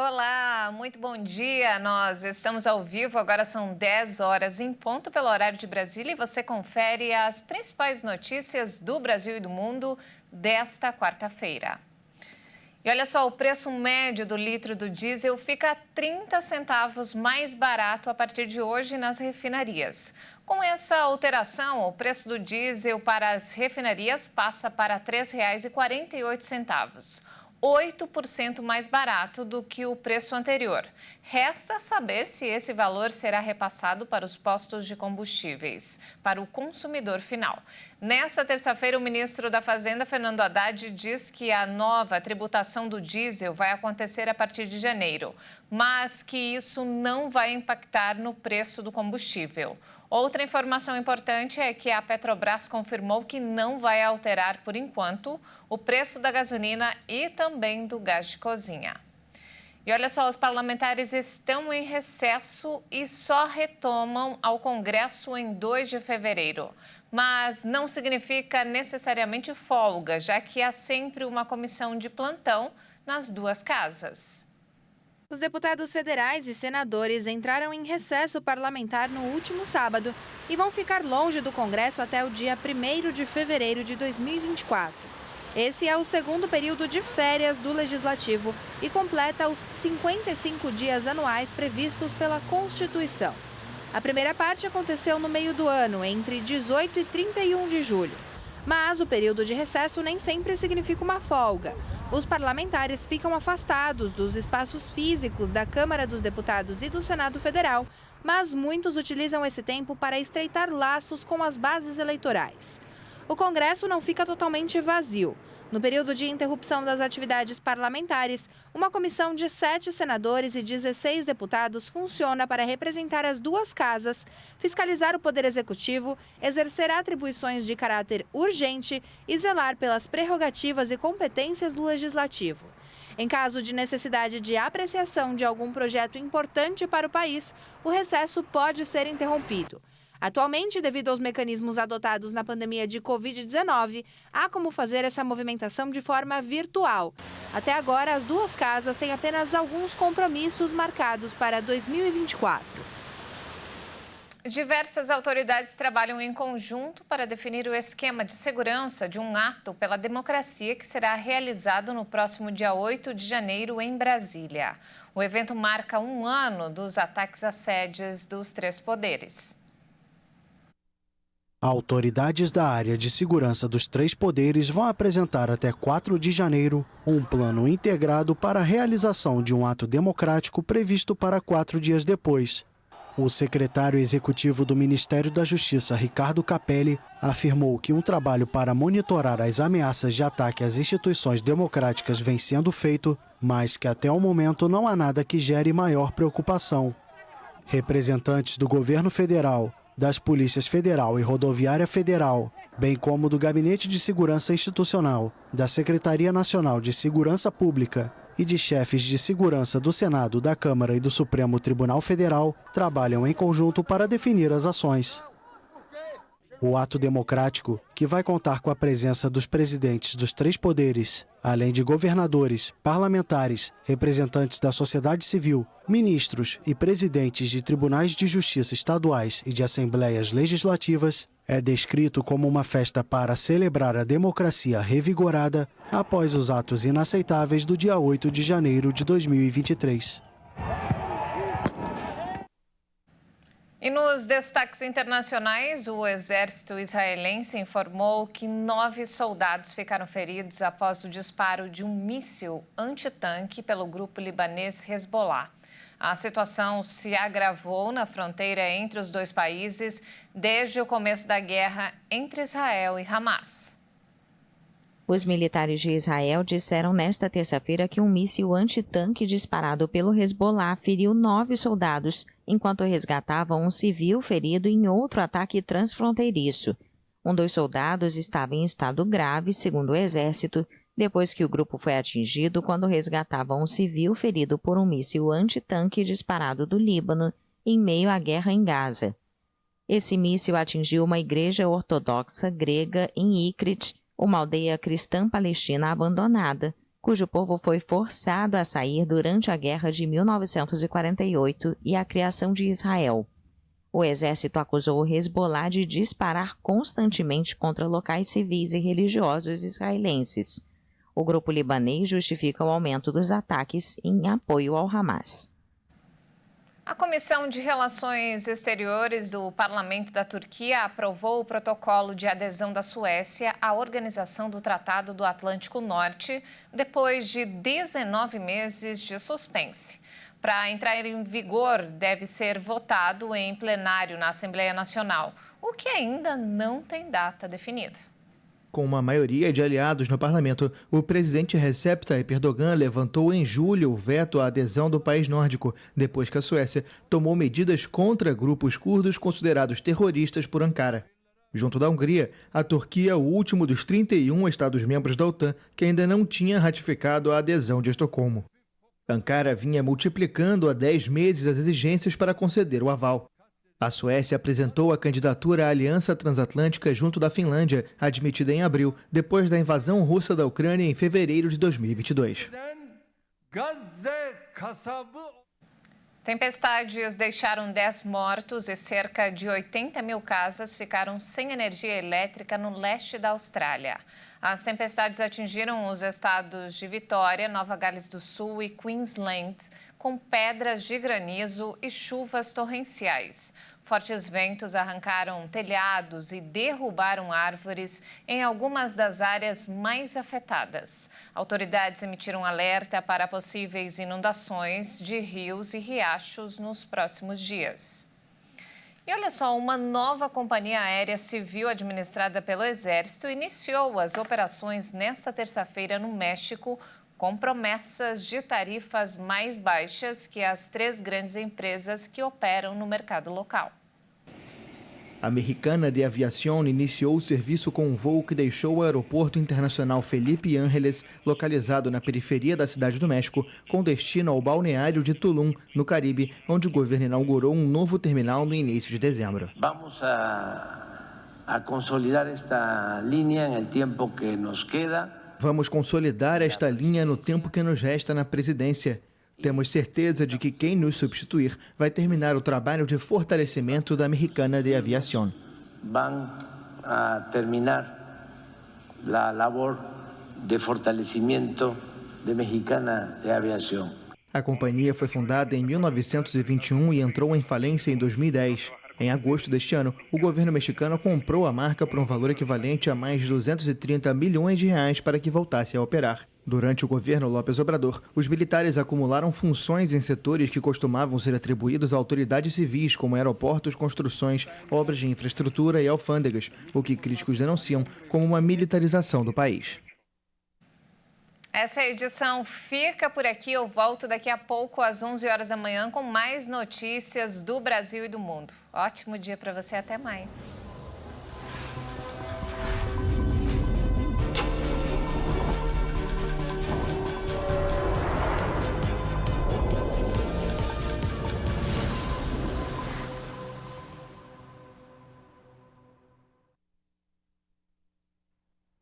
Olá, muito bom dia. Nós estamos ao vivo, agora são 10 horas em ponto pelo horário de Brasília e você confere as principais notícias do Brasil e do mundo desta quarta-feira. E olha só, o preço médio do litro do diesel fica 30 centavos mais barato a partir de hoje nas refinarias. Com essa alteração, o preço do diesel para as refinarias passa para R$ 3,48. 8% mais barato do que o preço anterior. Resta saber se esse valor será repassado para os postos de combustíveis, para o consumidor final. Nesta terça-feira, o ministro da Fazenda, Fernando Haddad, diz que a nova tributação do diesel vai acontecer a partir de janeiro, mas que isso não vai impactar no preço do combustível. Outra informação importante é que a Petrobras confirmou que não vai alterar, por enquanto, o preço da gasolina e também do gás de cozinha. E olha só, os parlamentares estão em recesso e só retomam ao Congresso em 2 de fevereiro. Mas não significa necessariamente folga, já que há sempre uma comissão de plantão nas duas casas. Os deputados federais e senadores entraram em recesso parlamentar no último sábado e vão ficar longe do Congresso até o dia 1º de fevereiro de 2024. Esse é o segundo período de férias do Legislativo e completa os 55 dias anuais previstos pela Constituição. A primeira parte aconteceu no meio do ano, entre 18 e 31 de julho. Mas o período de recesso nem sempre significa uma folga. Os parlamentares ficam afastados dos espaços físicos da Câmara dos Deputados e do Senado Federal, mas muitos utilizam esse tempo para estreitar laços com as bases eleitorais. O Congresso não fica totalmente vazio. No período de interrupção das atividades parlamentares, uma comissão de 7 senadores e 16 deputados funciona para representar as duas casas, fiscalizar o Poder Executivo, exercer atribuições de caráter urgente e zelar pelas prerrogativas e competências do Legislativo. Em caso de necessidade de apreciação de algum projeto importante para o país, o recesso pode ser interrompido. Atualmente, devido aos mecanismos adotados na pandemia de Covid-19, há como fazer essa movimentação de forma virtual. Até agora, as duas casas têm apenas alguns compromissos marcados para 2024. Diversas autoridades trabalham em conjunto para definir o esquema de segurança de um ato pela democracia que será realizado no próximo dia 8 de janeiro em Brasília. O evento marca 1 ano dos ataques às sedes dos 3 poderes. Autoridades da área de segurança dos 3 poderes vão apresentar até 4 de janeiro um plano integrado para a realização de um ato democrático previsto para 4 dias depois. O secretário executivo do Ministério da Justiça, Ricardo Capelli, afirmou que um trabalho para monitorar as ameaças de ataque às instituições democráticas vem sendo feito, mas que até o momento não há nada que gere maior preocupação. Representantes do governo federal, das Polícias Federal e Rodoviária Federal, bem como do Gabinete de Segurança Institucional, da Secretaria Nacional de Segurança Pública e de chefes de segurança do Senado, da Câmara e do Supremo Tribunal Federal, trabalham em conjunto para definir as ações. O ato democrático, que vai contar com a presença dos presidentes dos 3 poderes, além de governadores, parlamentares, representantes da sociedade civil, ministros e presidentes de tribunais de justiça estaduais e de assembleias legislativas, é descrito como uma festa para celebrar a democracia revigorada após os atos inaceitáveis do dia 8 de janeiro de 2023. E nos destaques internacionais, o exército israelense informou que 9 soldados ficaram feridos após o disparo de um míssil antitanque pelo grupo libanês Hezbollah. A situação se agravou na fronteira entre os 2 países desde o começo da guerra entre Israel e Hamas. Os militares de Israel disseram nesta terça-feira que um míssil antitanque disparado pelo Hezbollah feriu 9 soldados, enquanto resgatava um civil ferido em outro ataque transfronteiriço. Um dos soldados estava em estado grave, segundo o exército, depois que o grupo foi atingido quando resgatava um civil ferido por um míssil antitanque disparado do Líbano, em meio à guerra em Gaza. Esse míssil atingiu uma igreja ortodoxa grega em Ikrit, uma aldeia cristã palestina abandonada, cujo povo foi forçado a sair durante a Guerra de 1948 e a criação de Israel. O exército acusou o Hezbollah de disparar constantemente contra locais civis e religiosos israelenses. O grupo libanês justifica o aumento dos ataques em apoio ao Hamas. A Comissão de Relações Exteriores do Parlamento da Turquia aprovou o protocolo de adesão da Suécia à Organização do Tratado do Atlântico Norte, depois de 19 meses de suspense. Para entrar em vigor, deve ser votado em plenário na Assembleia Nacional, o que ainda não tem data definida. Com uma maioria de aliados no parlamento, o presidente Recep Tayyip Erdogan levantou em julho o veto à adesão do país nórdico, depois que a Suécia tomou medidas contra grupos curdos considerados terroristas por Ankara. Junto da Hungria, a Turquia é o último dos 31 Estados-membros da OTAN que ainda não tinha ratificado a adesão de Estocolmo. Ankara vinha multiplicando há 10 meses as exigências para conceder o aval. A Suécia apresentou a candidatura à Aliança Transatlântica junto da Finlândia, admitida em abril, depois da invasão russa da Ucrânia em fevereiro de 2022. Tempestades deixaram 10 mortos e cerca de 80 mil casas ficaram sem energia elétrica no leste da Austrália. As tempestades atingiram os estados de Vitória, Nova Gales do Sul e Queensland, com pedras de granizo e chuvas torrenciais. Fortes ventos arrancaram telhados e derrubaram árvores em algumas das áreas mais afetadas. Autoridades emitiram alerta para possíveis inundações de rios e riachos nos próximos dias. E olha só, uma nova companhia aérea civil administrada pelo Exército iniciou as operações nesta terça-feira no México, com promessas de tarifas mais baixas que as 3 grandes empresas que operam no mercado local. A Mexicana de Aviación iniciou o serviço com um voo que deixou o Aeroporto Internacional Felipe Ángeles, localizado na periferia da Cidade do México, com destino ao balneário de Tulum, no Caribe, onde o governo inaugurou um novo terminal no início de dezembro. Vamos a consolidar esta linha no tempo que nos queda. Vamos consolidar esta linha no tempo que nos resta na presidência. Temos certeza de que quem nos substituir vai terminar o trabalho de fortalecimento da Mexicana de Aviación. Vão terminar a labor de fortalecimento da Mexicana de Aviación. A companhia foi fundada em 1921 e entrou em falência em 2010. Em agosto deste ano, o governo mexicano comprou a marca por um valor equivalente a mais de 230 milhões de reais para que voltasse a operar. Durante o governo López Obrador, os militares acumularam funções em setores que costumavam ser atribuídos a autoridades civis, como aeroportos, construções, obras de infraestrutura e alfândegas, o que críticos denunciam como uma militarização do país. Essa edição fica por aqui. Eu volto daqui a pouco, às 11 horas da manhã, com mais notícias do Brasil e do mundo. Ótimo dia para você. Até mais.